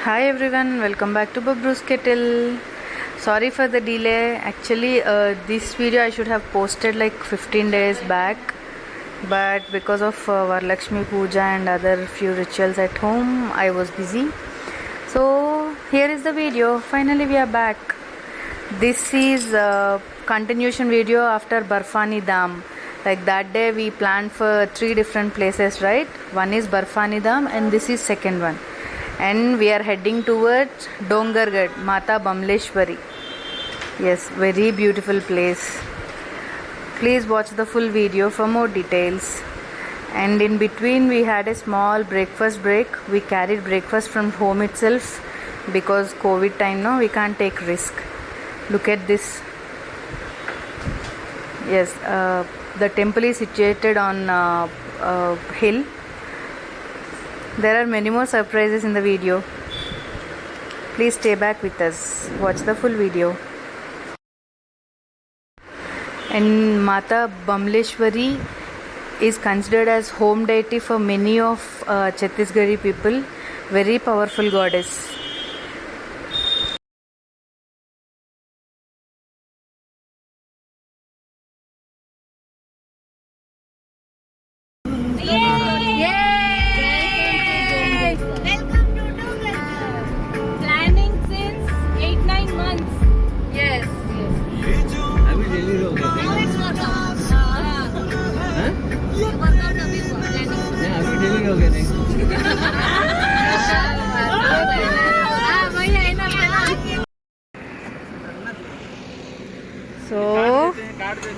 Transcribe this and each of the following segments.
Hi everyone, welcome back to Babru's Kettle. Sorry for the delay. Actually, this video I should have posted like 15 days back, but because of Varalakshmi Puja and other few rituals at home, I was busy. So here is the video. Finally, we are back. This is a continuation video after Barfani Dham. Like that day, we planned for 3 different places, right? One is Barfani Dham, and this is second one. And we are heading towards Dongargarh, Mata Bamleshwari. Yes, very beautiful place. Please watch the full video for more details. And in between we had a small breakfast break. We carried breakfast from home itself because COVID time, no, we can't take risk. Look at this. Yes, the temple is situated on a hill. There are many more surprises in the video. Please stay back with us. Watch the full video. And Mata Bamleshwari is considered as home deity for many of Chhattisgarhi people. Very powerful goddess. So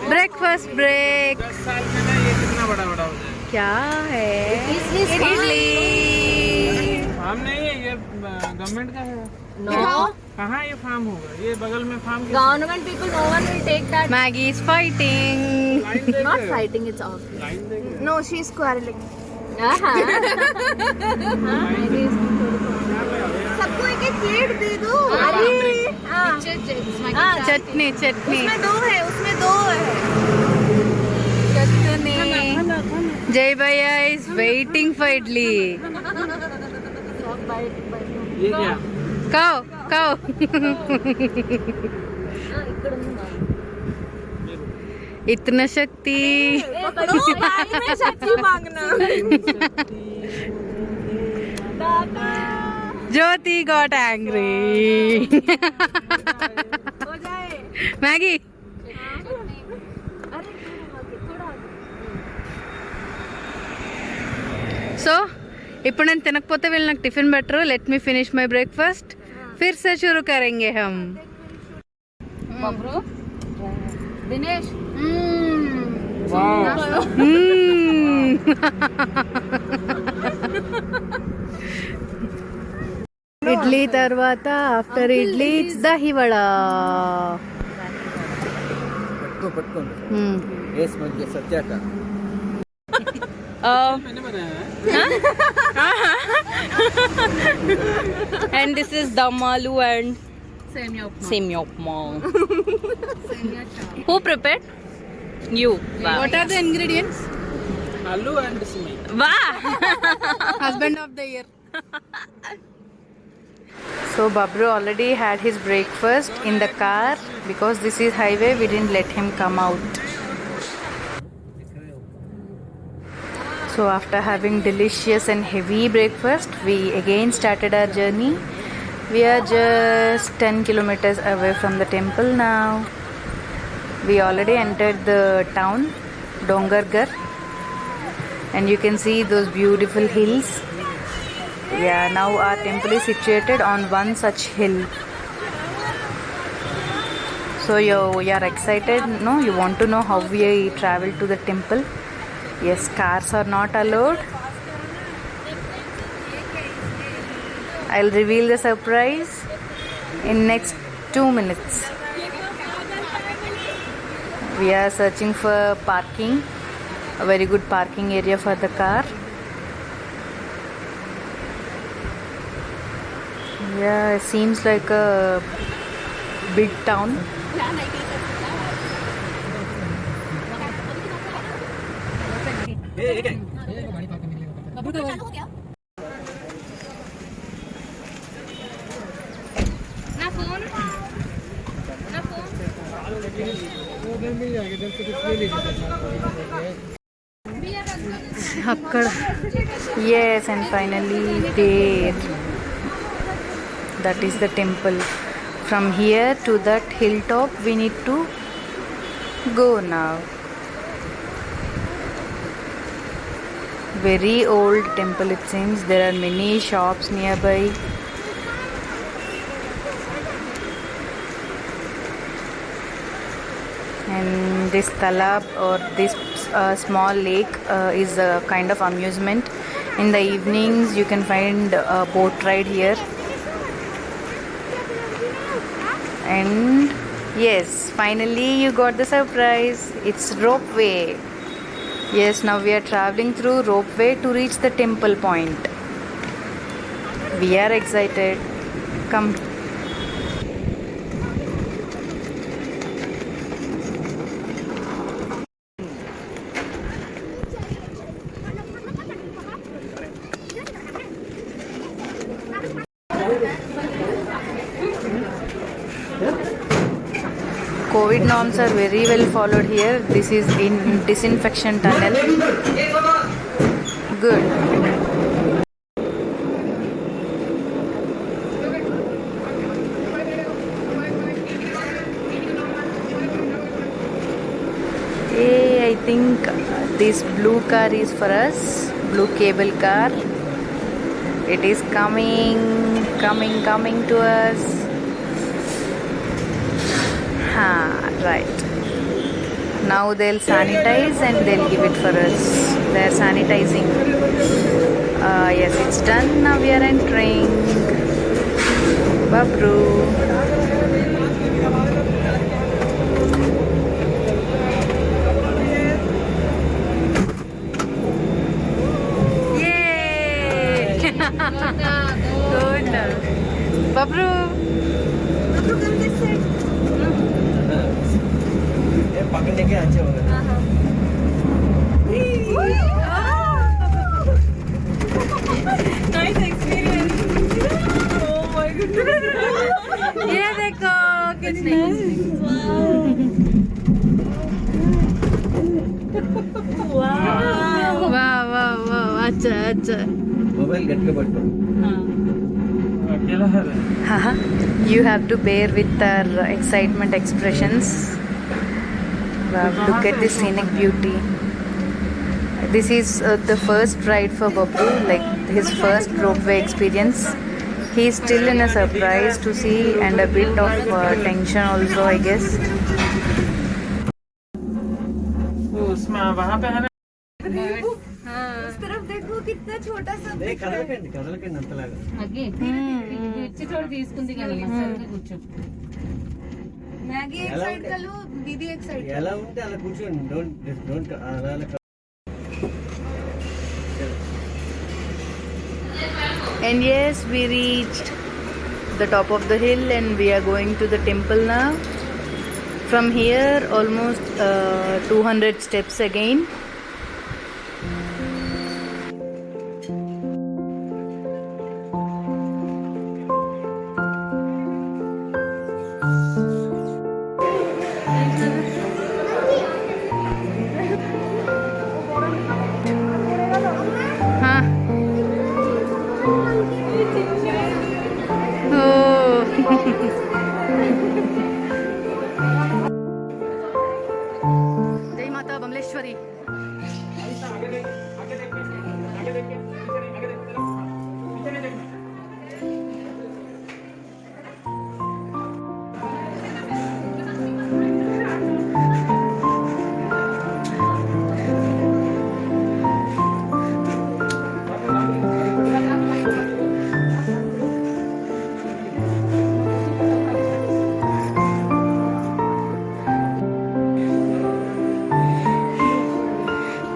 breakfast break. 10 साल में ना ये कितना बड़ा बड़ा हो जाए। क्या है? इडली। फार्म नहीं है ये, गवर्नमेंट का है। No. कहाँ ये फार्म होगा? ये बगल में farm. Government people, no one will take that. Maggie is fighting. Not fighting, it's off. No, she's quarreling. सबको एक एक प्लेट दे दो। अरे चटनी चटनी। उसमें दो है, उसमें दो है। चटनी। जय भैया is waiting for idli. ये क्या? Cow, cow. इतना शक्ति। शक्ति मांगना। Jyoti got angry. Maggie. So, ఇప్పుడు నేను తినకపోతే వీళ్ళు నాకు tiffin better. Let me finish my breakfast. फिर से शुरू करेंगे हम. Babru, Dinesh. ఇడ్లీ తర్వాత after idli it's dahi vada. And this is dum aloo and Semya upma. Who prepared? You. Wow. What are the ingredients? आलू and सिमई। Wow. Husband of the year. So Babru already had his breakfast in the car because this is highway. We didn't let him come out. So after having delicious and heavy breakfast, we again started our journey. We are just 10 kilometers away from the temple now. We already entered the town, Dongargarh, and you can see those beautiful hills. Yeah, now our temple is situated on one such hill. So you are excited, no? You want to know how we travel to the temple? Yes, cars are not allowed. I'll reveal the surprise in next 2 minutes. We are searching for parking, a very good parking area for the car. Yeah, it seems like a big town. Yes, and finally there. That is the temple. From here to that hilltop we need to go now. Very old temple it seems. There are many shops nearby. And this talab or this small lake is a kind of amusement. In the evenings you can find a boat ride here. And yes, finally you got the surprise. It's ropeway. Yes, now we are traveling through ropeway to reach the temple point. We are excited. Come. COVID norms are very well followed here. This is in disinfection tunnel. Good. Hey, I think this blue car is for us. Blue cable car. It is coming to us. Right. Now they'll sanitize and they'll give it for us. They're sanitizing. Yes, it's done. Now we are entering. Babru. Yay! Good. Babru. पकड़ने के अच्छे हो गए nice experience oh my God ये देखो कितना वाह वाह वाह वाह अच्छा मोबाइल गट के पट्टो अकेला है you have to bear with our excitement expressions. Wow, look at this scenic beauty. This is the first ride for Babru, like his first ropeway experience. He is still in a surprise to see and a bit of tension also, I guess. उसमें वहाँ पे है ना उस तरफ देखो कितना छोटा सा కదలకండి అంతలాగా मैगी एक साइड का लो दीदी एक साइड ఎలా ఉంటే అలా కూర్చోండి డోంట్ అలా And yes, we reached the top of the hill and we are going to the temple now. From here almost 200 steps again. जय माता बमलेश्वरी.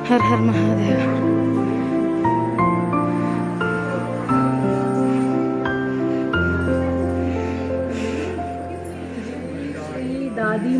हर हर महादेव. दादी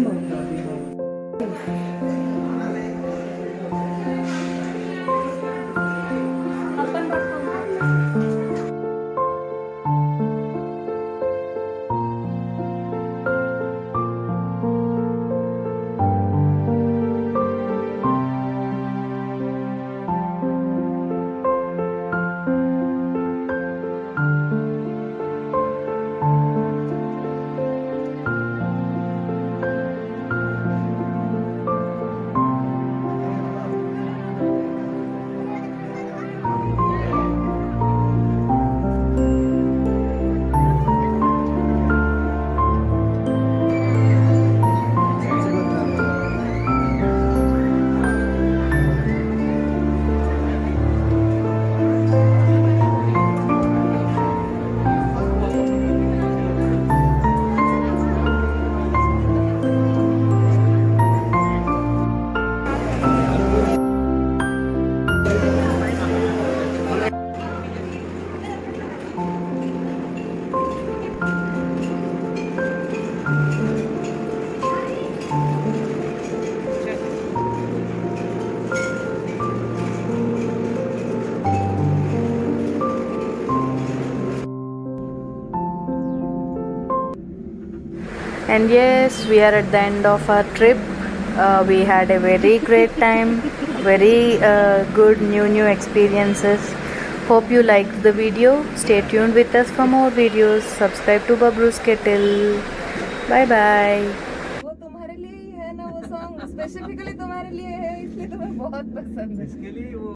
And yes, we are at the end of our trip. We had a very great time, very good new experiences. Hope you liked the video. Stay tuned with us for more videos. Subscribe to Babru's Kettle. Bye bye. वो तुम्हारे लिए ही है ना वो song specifically तुम्हारे लिए है इसलिए तुम्हें बहुत पसंद है इसके लिए वो